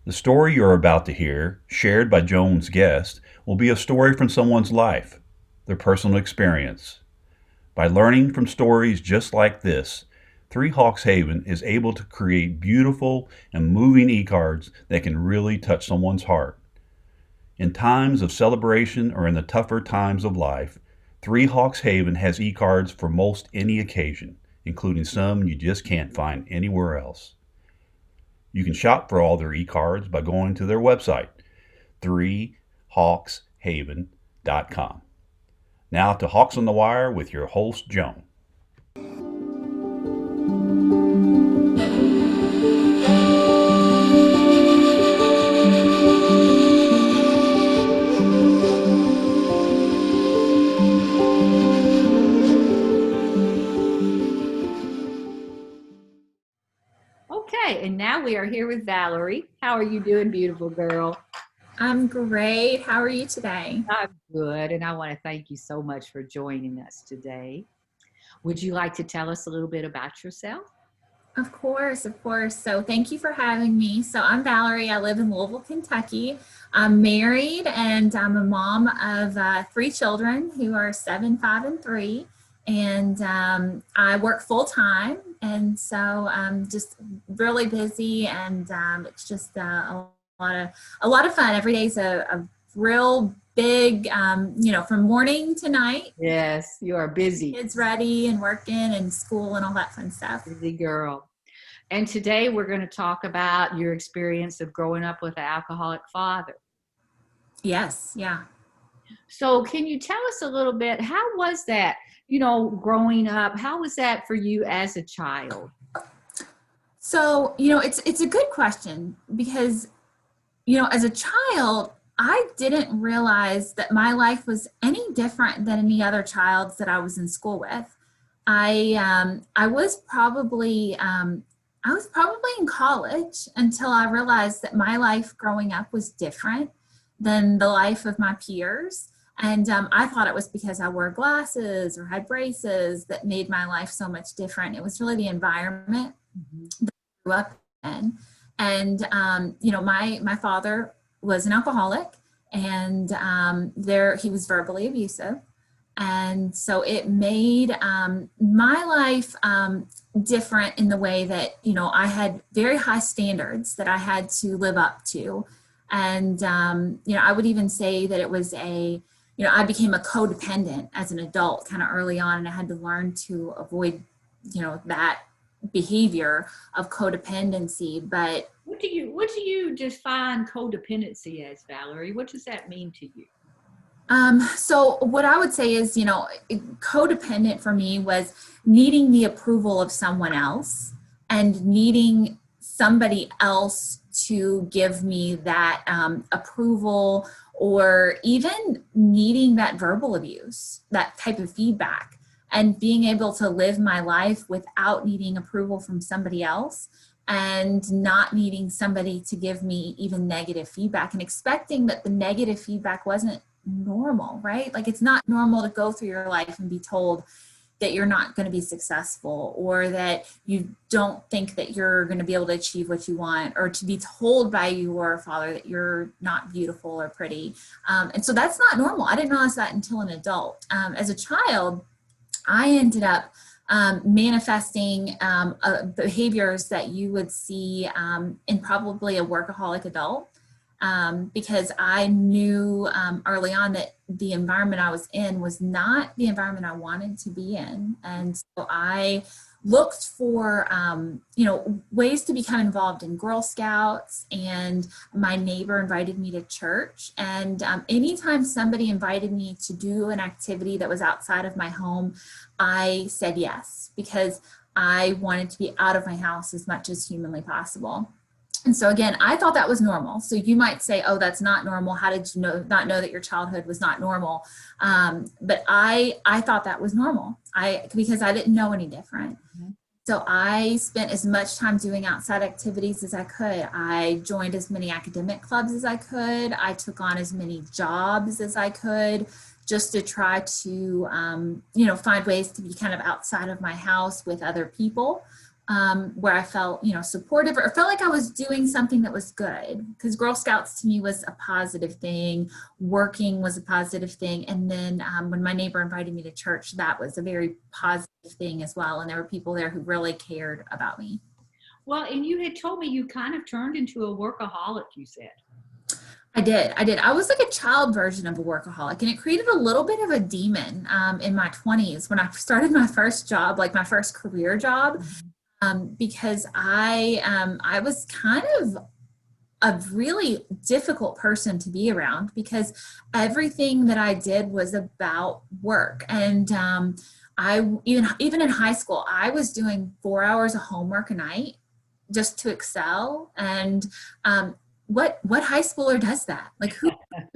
The story you're about to hear, shared by Joan's guest, will be a story from someone's life, their personal experience. By learning from stories just like this, Three Hawks Haven is able to create beautiful and moving e-cards that can really touch someone's heart. In times of celebration or in the tougher times of life, Three Hawks Haven has e-cards for most any occasion, including some you just can't find anywhere else. You can shop for all their e-cards by going to their website, threehawkshaven.com. Now to Hawks on the Wire with your host, Joan. Okay, and now we are here with Valerie. How are you doing, beautiful girl? I'm great. How are you today? I'm good, and I want to thank you so much for joining us today. Would you like to tell us a little bit about yourself? Of course, of course. So thank you for having me. So I'm Valerie. I live in Louisville, Kentucky. I'm married and I'm a mom of three children who are 7, 5, and 3. And I work full time. And so I'm just really busy and it's just a lot of fun. Every day is a real big, from morning to night. Yes, you are busy. Kids ready and working and school and all that fun stuff. Busy girl. And today we're going to talk about your experience of growing up with an alcoholic father. Yes, yeah. So can you tell us a little bit, how was that, growing up? How was that for you as a child? So, it's a good question because, as a child, I didn't realize that my life was any different than any other child's that I was in school with. I was probably in college until I realized that my life growing up was different than the life of my peers. And I thought it was because I wore glasses or had braces that made my life so much different. It was really the environment that I grew up in. And, my father was an alcoholic and he was verbally abusive. And so it made my life different in the way that, I had very high standards that I had to live up to. And, I would even say that it was I became a codependent as an adult kind of early on, and I had to learn to avoid, that behavior of codependency. But what do you define codependency as, Valerie? What does that mean to you? So what I would say is, codependent for me was needing the approval of someone else and needing somebody else to give me that approval, or even needing that verbal abuse, that type of feedback, and being able to live my life without needing approval from somebody else and not needing somebody to give me even negative feedback, and expecting that the negative feedback wasn't normal, right? Like, it's not normal to go through your life and be told that you're not going to be successful, or that you don't think that you're going to be able to achieve what you want, or to be told by your father that you're not beautiful or pretty. And so that's not normal. I didn't realize that until an adult. As a child, I ended up manifesting behaviors that you would see in probably a workaholic adult. Because I knew early on that the environment I was in was not the environment I wanted to be in. And so I looked for, ways to become involved in Girl Scouts, and my neighbor invited me to church. And anytime somebody invited me to do an activity that was outside of my home, I said yes, because I wanted to be out of my house as much as humanly possible. And so again, I thought that was normal. So you might say, oh, that's not normal. How did you not know that your childhood was not normal? But I thought that was normal because I didn't know any different. Mm-hmm. So I spent as much time doing outside activities as I could. I joined as many academic clubs as I could. I took on as many jobs as I could, just to try to, find ways to be kind of outside of my house with other people. where I felt, supportive or felt like I was doing something that was good. Because Girl Scouts to me was a positive thing, working was a positive thing. And then when my neighbor invited me to church, that was a very positive thing as well. And there were people there who really cared about me. Well, and you had told me you kind of turned into a workaholic, you said. I did. I was like a child version of a workaholic, and it created a little bit of a demon in my 20s when I started my first job, like my first career job, because I was kind of a really difficult person to be around because everything that I did was about work. And I even in high school, I was doing 4 hours of homework a night just to excel. And what high schooler does that? Like who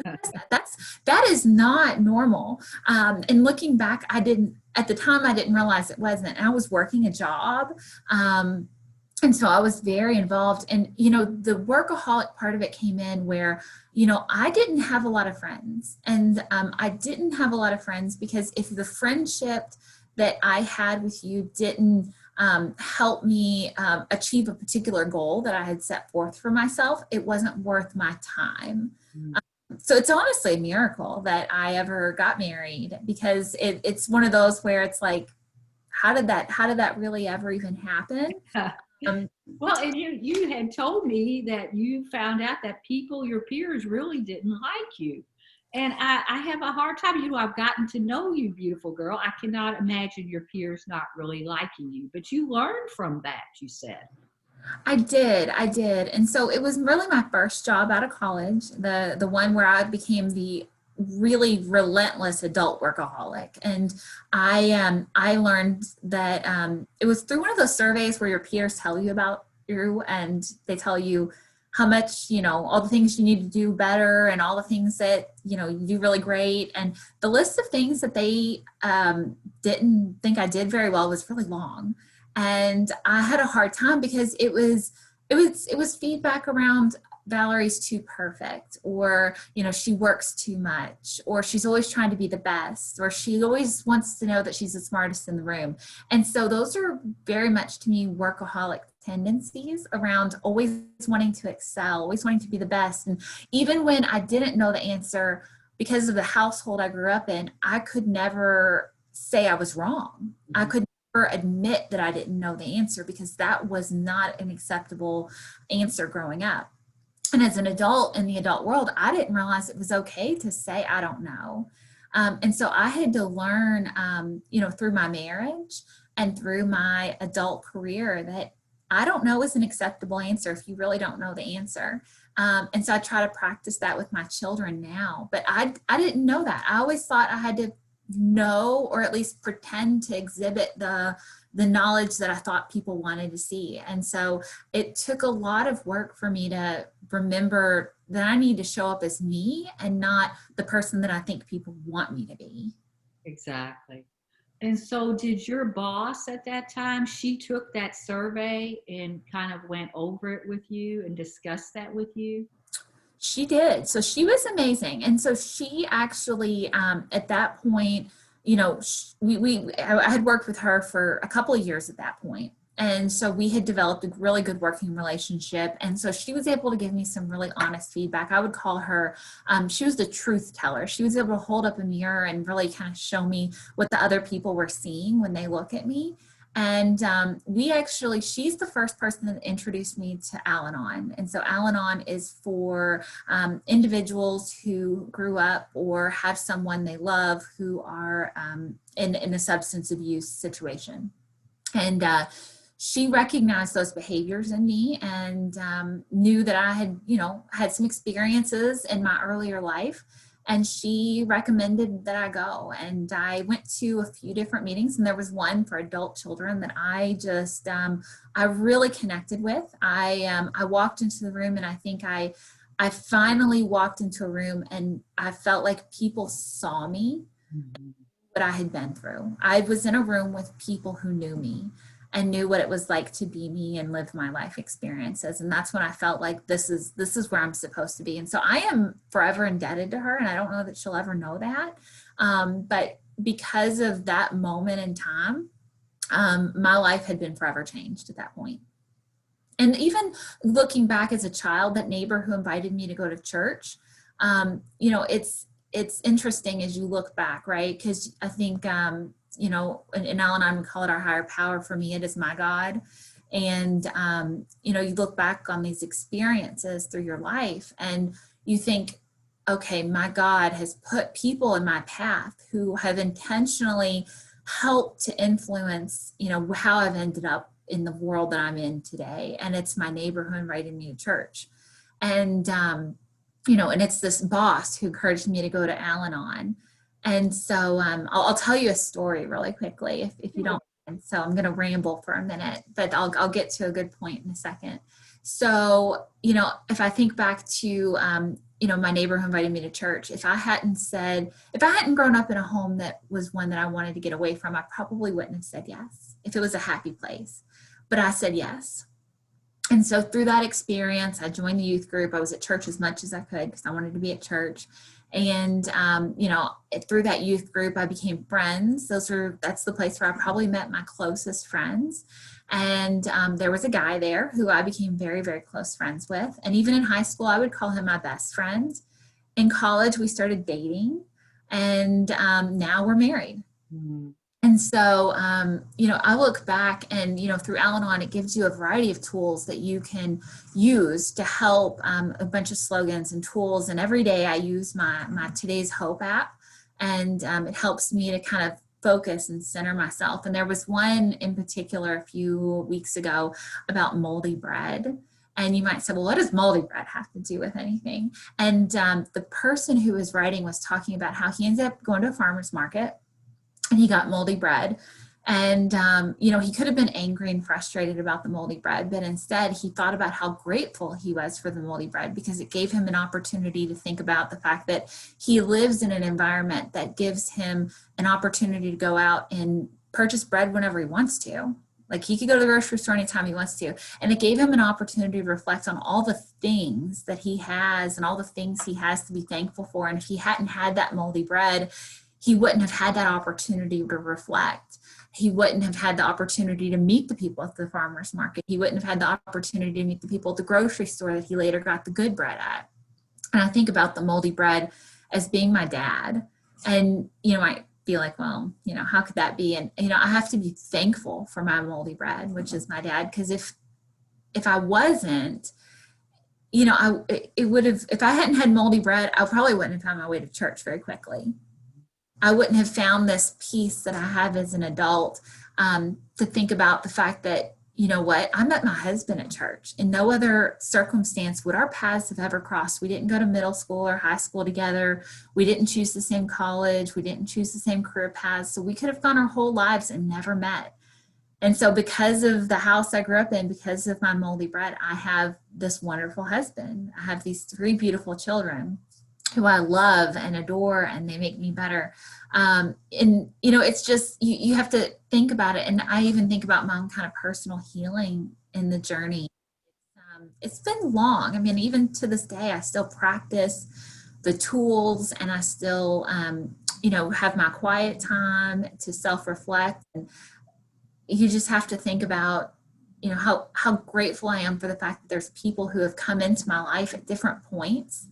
does that? That is not normal. And looking back, at the time I didn't realize it wasn't. And I was working a job. And so I was very involved. And, the workaholic part of it came in where, I didn't have a lot of friends. And I didn't have a lot of friends because if the friendship that I had with you didn't help me achieve a particular goal that I had set forth for myself, it wasn't worth my time. So it's honestly a miracle that I ever got married because it's one of those where it's like, how did that really ever even happen? Well, and you had told me that you found out that your peers really didn't like you. And I have a hard time, I've gotten to know you, beautiful girl. I cannot imagine your peers not really liking you, but you learned from that, you said. I did. And so it was really my first job out of college, the one where I became the really relentless adult workaholic. And I learned that it was through one of those surveys where your peers tell you about you and they tell you how much, all the things you need to do better and all the things that, you do really great. And the list of things that they didn't think I did very well was really long. And I had a hard time because it was feedback around Valerie's too perfect, or, she works too much, or she's always trying to be the best, or she always wants to know that she's the smartest in the room. And so those are very much to me workaholic tendencies around always wanting to excel, always wanting to be the best. And even when I didn't know the answer, because of the household I grew up in, I could never say I was wrong. I could never admit that I didn't know the answer because that was not an acceptable answer growing up. And as an adult in the adult world, I didn't realize it was okay to say, I don't know. And so I had to learn, through my marriage and through my adult career that I don't know is an acceptable answer if you really don't know the answer. And so I try to practice that with my children now. But I didn't know that. I always thought I had to know or at least pretend to exhibit the knowledge that I thought people wanted to see. And so it took a lot of work for me to remember that I need to show up as me and not the person that I think people want me to be. Exactly. And so did your boss at that time, she took that survey and kind of went over it with you and discussed that with you? She did. So she was amazing. And so she actually, at that point, I had worked with her for a couple of years at that point. And so we had developed a really good working relationship. And so she was able to give me some really honest feedback. I would call her, she was the truth teller. She was able to hold up a mirror and really kind of show me what the other people were seeing when they look at me. And she's the first person that introduced me to Al-Anon. And so Al-Anon is for individuals who grew up or have someone they love who are in a substance abuse situation. And she recognized those behaviors in me and knew that I had some experiences in my earlier life. And she recommended that I go. And I went to a few different meetings, and there was one for adult children that I just, I really connected with. I walked into the room, and I think I finally walked into a room and I felt like people saw me, what I had been through. I was in a room with people who knew me and knew what it was like to be me and live my life experiences. And that's when I felt like this is where I'm supposed to be. And so I am forever indebted to her. And I don't know that she'll ever know that. But because of that moment in time, my life had been forever changed at that point. And even looking back as a child, that neighbor who invited me to go to church, it's interesting as you look back, right? Because I think, and Al and I would call it our higher power. For me, it is my God. And, you look back on these experiences through your life and you think, okay, my God has put people in my path who have intentionally helped to influence, how I've ended up in the world that I'm in today. And it's my neighbor who invited me to church. And, and it's this boss who encouraged me to go to Al-Anon. And so I'll tell you a story really quickly if you don't mind. So I'm going to ramble for a minute, but I'll get to a good point in a second. So, if I think back to, my neighbor who invited me to church, if I hadn't grown up in a home that was one that I wanted to get away from, I probably wouldn't have said yes if it was a happy place. But I said yes. And so through that experience, I joined the youth group. I was at church as much as I could because I wanted to be at church. And, through that youth group, I became friends. That's the place where I probably met my closest friends. And there was a guy there who I became very, very close friends with. And even in high school, I would call him my best friend. In college, we started dating. And now we're married. Mm-hmm. And so, I look back and, through Al-Anon, it gives you a variety of tools that you can use to help, a bunch of slogans and tools. And every day I use my Today's Hope app, and it helps me to kind of focus and center myself. And there was one in particular a few weeks ago about moldy bread. And you might say, well, what does moldy bread have to do with anything? And the person who was writing was talking about how he ended up going to a farmer's market and he got moldy bread. And, he could have been angry and frustrated about the moldy bread, but instead he thought about how grateful he was for the moldy bread because it gave him an opportunity to think about the fact that he lives in an environment that gives him an opportunity to go out and purchase bread whenever he wants to. Like he could go to the grocery store anytime he wants to. And it gave him an opportunity to reflect on all the things that he has and all the things he has to be thankful for. And if he hadn't had that moldy bread, he wouldn't have had that opportunity to reflect. He wouldn't have had the opportunity to meet the people at the farmer's market. He wouldn't have had the opportunity to meet the people at the grocery store that he later got the good bread at. And I think about the moldy bread as being my dad. And, I be like, well, how could that be? And, I have to be thankful for my moldy bread, which is my dad. Because if I wasn't, if I hadn't had moldy bread, I probably wouldn't have found my way to church very quickly. I wouldn't have found this peace that I have as an adult, to think about the fact that, I met my husband at church. In no other circumstance would our paths have ever crossed. We didn't go to middle school or high school together. We didn't choose the same college. We didn't choose the same career paths. So we could have gone our whole lives and never met. And so because of the house I grew up in, because of my moldy bread, I have this wonderful husband. I have these 3 beautiful children who I love and adore, and they make me better. And, it's just, you have to think about it. And I even think about my own kind of personal healing in the journey. It's been long. I mean, even to this day, I still practice the tools and I still, have my quiet time to self-reflect. And you just have to think about, how grateful I am for the fact that there's people who have come into my life at different points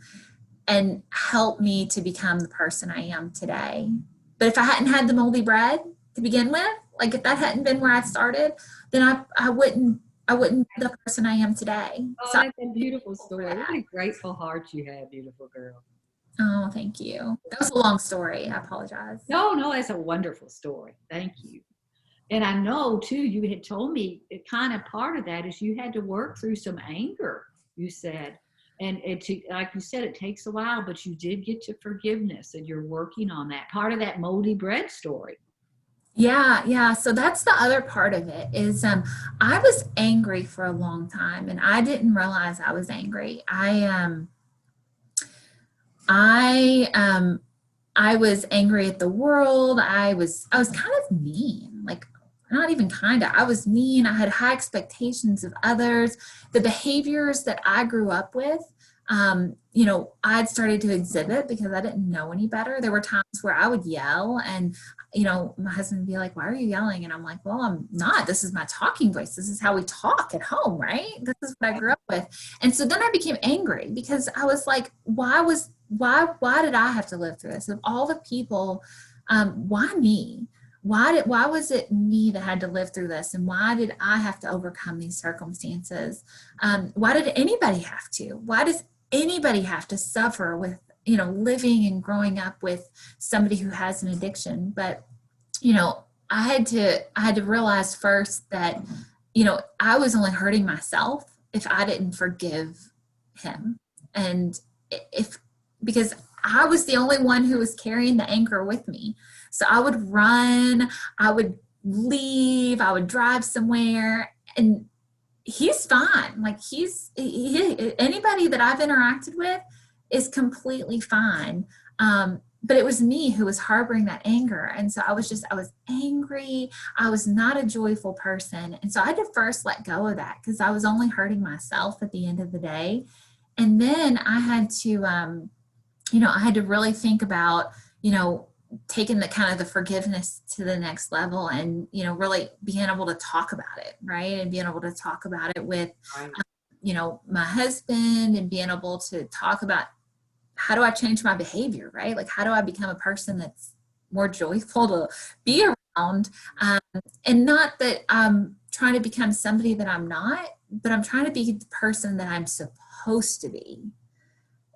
and help me to become the person I am today. But if I hadn't had the moldy bread to begin with, like if that hadn't been where I started, then I wouldn't be the person I am today. Oh, so that's a beautiful story. What a grateful heart you have, beautiful girl. Oh, thank you. That was a long story. I apologize. No, that's a wonderful story. Thank you. And I know too, you had told me kind of part of that is you had to work through some anger, you said. And like you said, it takes a while, but you did get to forgiveness and you're working on that. Part of that moldy bread story. Yeah. So that's the other part of it is I was angry for a long time and I didn't realize I was angry. I was angry at the world. I was kind of mean. Like not even kind of, I was mean. I had high expectations of others. The behaviors that I grew up with, I'd started to exhibit because I didn't know any better. There were times where I would yell and, my husband would be like, why are you yelling? And I'm like, well, I'm not. This is my talking voice. This is how we talk at home, right? This is what I grew up with. And so then I became angry because I was like, why did I have to live through this? Of all the people, why me? Why was it me that had to live through this? And why did I have to overcome these circumstances? Why did anybody have to? Why does anybody have to suffer with, living and growing up with somebody who has an addiction? But, I had to realize first that, I was only hurting myself if I didn't forgive him. And because I was the only one who was carrying the anger with me. So I would run, I would leave, I would drive somewhere, and he's fine. Like anybody that I've interacted with is completely fine. But it was me who was harboring that anger. And so I was angry. I was not a joyful person. And so I had to first let go of that because I was only hurting myself at the end of the day. And then I had to, I had to really think about, taking the kind of the forgiveness to the next level and, really being able to talk about it, right? And being able to talk about it with, my husband, and being able to talk about how do I change my behavior, right? Like, how do I become a person that's more joyful to be around? And not that I'm trying to become somebody that I'm not, but I'm trying to be the person that I'm supposed to be.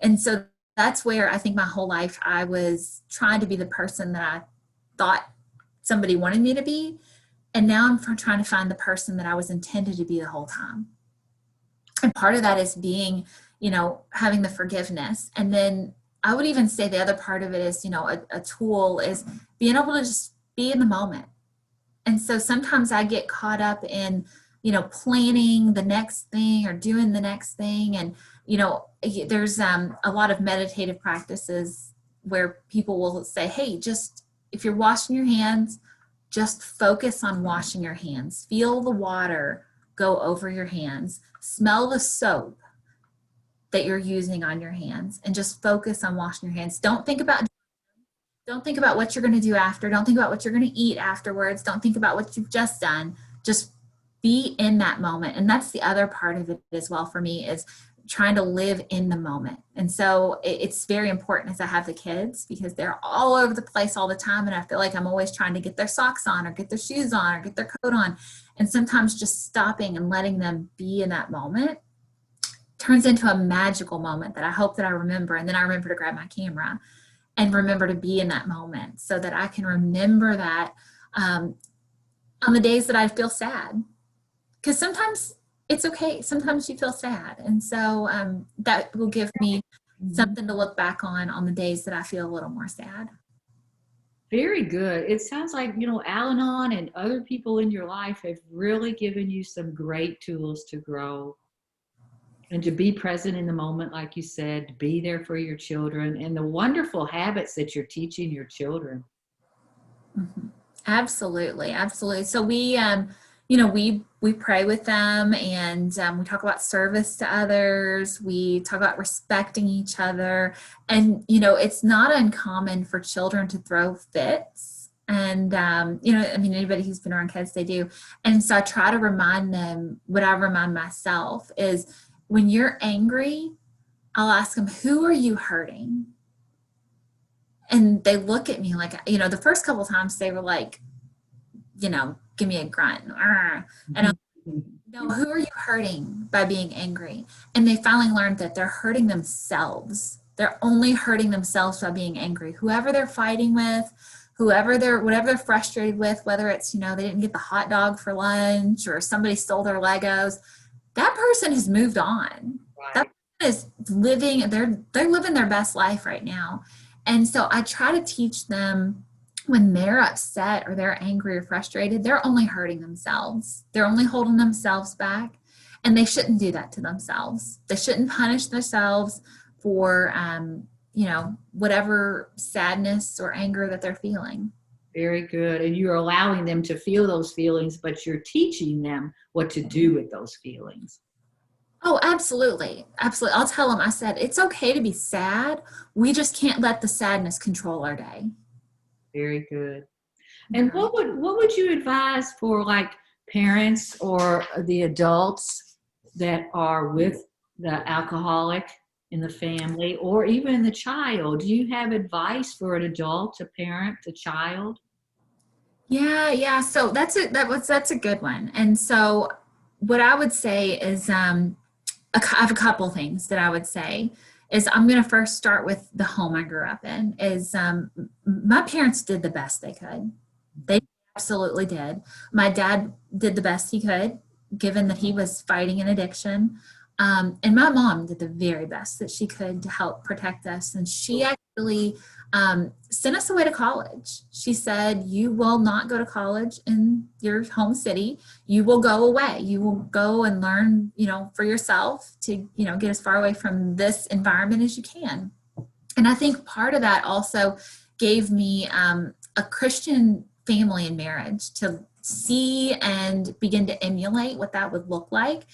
And so that's where I think my whole life I was trying to be the person that I thought somebody wanted me to be. And now I'm trying to find the person that I was intended to be the whole time. And part of that is being, having the forgiveness. And then I would even say the other part of it is, a tool is being able to just be in the moment. And so sometimes I get caught up in, planning the next thing or doing the next thing. And, there's a lot of meditative practices where people will say, hey, just if you're washing your hands, just focus on washing your hands. Feel the water go over your hands. Smell the soap that you're using on your hands and just focus on washing your hands. Don't think about what you're going to do after. Don't think about what you're going to eat afterwards. Don't think about what you've just done. Just be in that moment. And that's the other part of it as well for me, is trying to live in the moment. And so it's very important as I have the kids, because they're all over the place all the time. And I feel like I'm always trying to get their socks on or get their shoes on or get their coat on. And sometimes just stopping and letting them be in that moment turns into a magical moment that I hope that I remember. And then I remember to grab my camera and remember to be in that moment so that I can remember that on the days that I feel sad. Because sometimes it's okay. Sometimes you feel sad. And so that will give me something to look back on the days that I feel a little more sad. Very good. It sounds like, Al-Anon and other people in your life have really given you some great tools to grow and to be present in the moment, like you said, to be there for your children and the wonderful habits that you're teaching your children. Mm-hmm. Absolutely. Absolutely. So we pray with them, and we talk about service to others. We talk about respecting each other. And, it's not uncommon for children to throw fits. And, anybody who's been around kids, they do. And so I try to remind them what I remind myself is, when you're angry, I'll ask them, who are you hurting? And they look at me like, the first couple of times they were like, give me a grunt. And I'm like, no, who are you hurting by being angry? And they finally learned that they're hurting themselves. They're only hurting themselves by being angry. Whoever they're fighting with, whatever they're frustrated with, whether it's, they didn't get the hot dog for lunch or somebody stole their Legos, that person has moved on. Right. That person is living, they're living their best life right now. And so I try to teach them, when they're upset or they're angry or frustrated, they're only hurting themselves. They're only holding themselves back, and they shouldn't do that to themselves. They shouldn't punish themselves for, whatever sadness or anger that they're feeling. Very good. And you're allowing them to feel those feelings, but you're teaching them what to do with those feelings. Oh, absolutely. Absolutely. I'll tell them, I said, it's okay to be sad. We just can't let the sadness control our day. Very good. And what would you advise for like parents or the adults that are with the alcoholic in the family or even the child? Do you have advice for an adult, a parent, a child? Yeah. So that's a good one. And so what I would say is I have a couple things that I would say is I'm going to first start with the home I grew up in is my parents did the best they could. They absolutely did. My dad did the best he could, given that he was fighting an addiction. And my mom did the very best that she could to help protect us. And she actually sent us away to college. She said, "You will not go to college in your home city. You will go away. You will go and learn, for yourself to, get as far away from this environment as you can." And I think part of that also gave me a Christian family and marriage to see and begin to emulate what that would look like.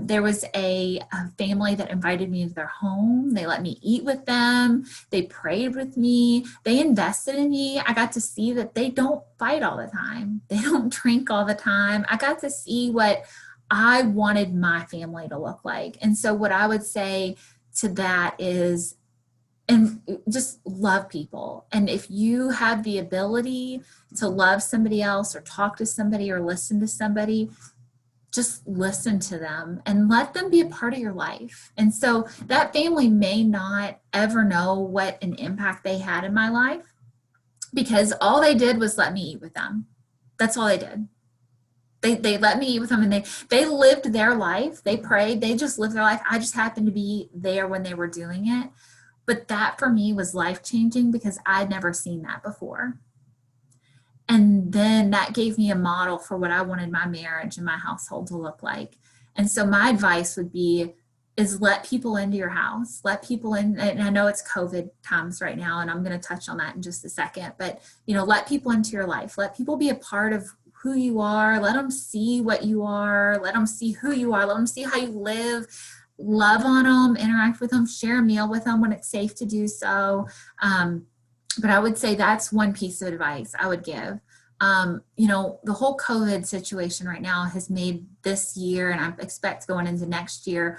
There was a family that invited me into their home. They let me eat with them. They prayed with me. They invested in me. I got to see that they don't fight all the time. They don't drink all the time. I got to see what I wanted my family to look like. And so what I would say to that is, and just love people. And if you have the ability to love somebody else or talk to somebody or listen to somebody, just listen to them and let them be a part of your life. And so that family may not ever know what an impact they had in my life because all they did was let me eat with them. That's all they did. They let me eat with them and they lived their life. They prayed. They just lived their life. I just happened to be there when they were doing it. But that for me was life-changing because I'd never seen that before. And then that gave me a model for what I wanted my marriage and my household to look like. And so my advice would be is let people into your house, let people in. And I know it's COVID times right now, and I'm going to touch on that in just a second, but let people into your life, let people be a part of who you are, let them see what you are, let them see who you are, let them see how you live. Love on them, interact with them, share a meal with them when it's safe to do so. But I would say that's one piece of advice I would give. The whole COVID situation right now has made this year, and I expect going into next year,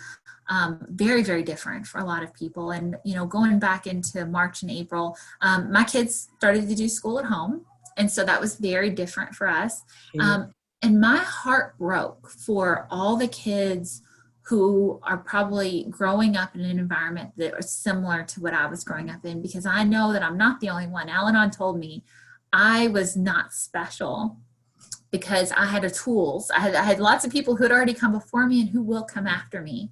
very, very different for a lot of people. And, going back into March and April, my kids started to do school at home. And so that was very different for us. And my heart broke for all the kids who are probably growing up in an environment that was similar to what I was growing up in, because I know that I'm not the only one. Al-Anon told me I was not special because I had the tools. I had lots of people who had already come before me and who will come after me.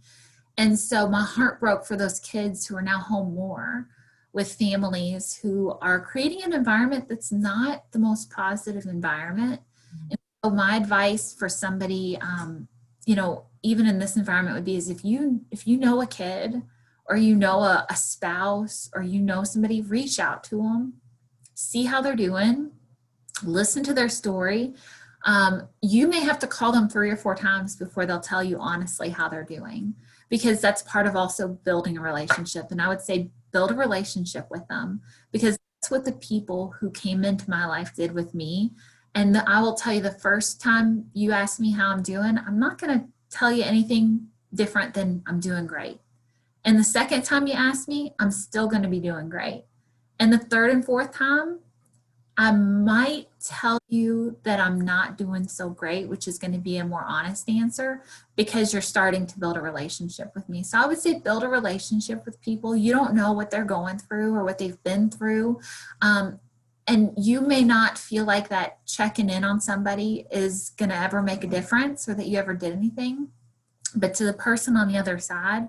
And so my heart broke for those kids who are now home more with families who are creating an environment that's not the most positive environment. And so my advice for somebody, even in this environment would be is if you know a kid or a spouse or somebody, reach out to them, see how they're doing, listen to their story. You may have to call them 3 or 4 times before they'll tell you honestly how they're doing, because that's part of also building a relationship. And I would say build a relationship with them, because that's what the people who came into my life did with me. And I will tell you, the first time you ask me how I'm doing, I'm not going to tell you anything different than I'm doing great. And the second time you ask me, I'm still going to be doing great. And the third and fourth time, I might tell you that I'm not doing so great, which is going to be a more honest answer, because you're starting to build a relationship with me. So I would say build a relationship with people. You don't know what they're going through or what they've been through. And you may not feel like that checking in on somebody is going to ever make a difference or that you ever did anything. But to the person on the other side,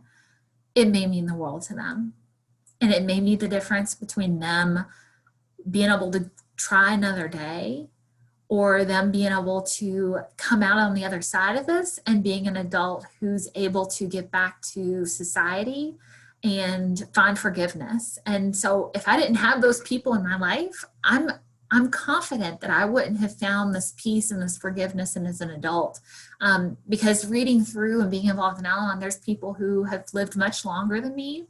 it may mean the world to them. And it may be the difference between them being able to try another day or them being able to come out on the other side of this and being an adult who's able to get back to society and find forgiveness. And so if I didn't have those people in my life, I'm I'm confident that I wouldn't have found this peace and this forgiveness and as an adult. Because reading through and being involved in Al-Anon, there's people who have lived much longer than me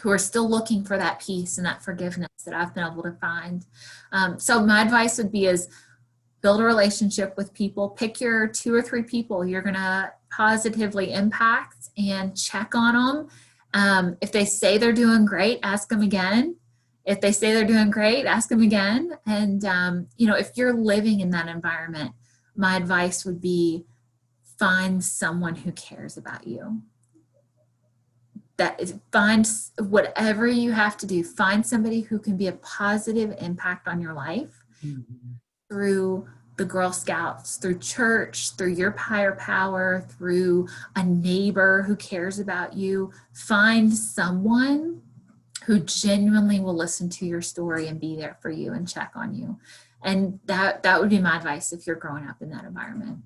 who are still looking for that peace and that forgiveness that I've been able to find. So my advice would be is build a relationship with people, pick your 2 or 3 people you're going to positively impact and check on them. If they say they're doing great, ask them again. If they say they're doing great, ask them again. And, if you're living in that environment, my advice would be find someone who cares about you. Find whatever you have to do, find somebody who can be a positive impact on your life through the Girl Scouts, through church, through your higher power, through a neighbor who cares about you. Find someone who genuinely will listen to your story and be there for you and check on you. And that would be my advice if you're growing up in that environment.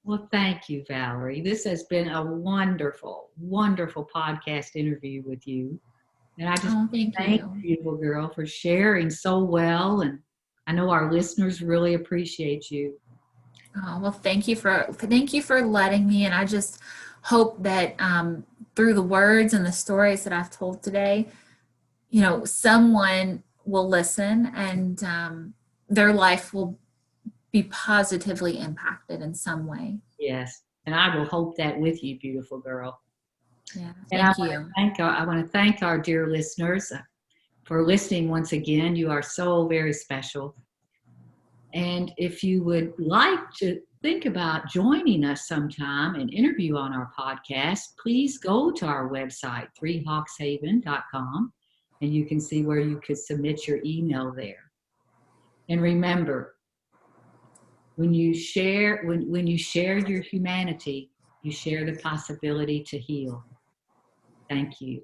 Well, thank you, Valerie. This has been a wonderful, wonderful podcast interview with you. And I just thank thank you, you, beautiful girl, for sharing so well. And I know our listeners really appreciate you. Oh, well, thank you for letting me. And I just hope that through the words and the stories that I've told today, someone will listen and their life will be positively impacted in some way. Yes. And I will hope that with you, beautiful girl. Yeah. And I want to thank our dear listeners for listening once again. You are so very special. And if you would like to think about joining us sometime and interview on our podcast, please go to our website, 3hawkshaven.com, and you can see where you could submit your email there. And remember, when you share your humanity, you share the possibility to heal. Thank you.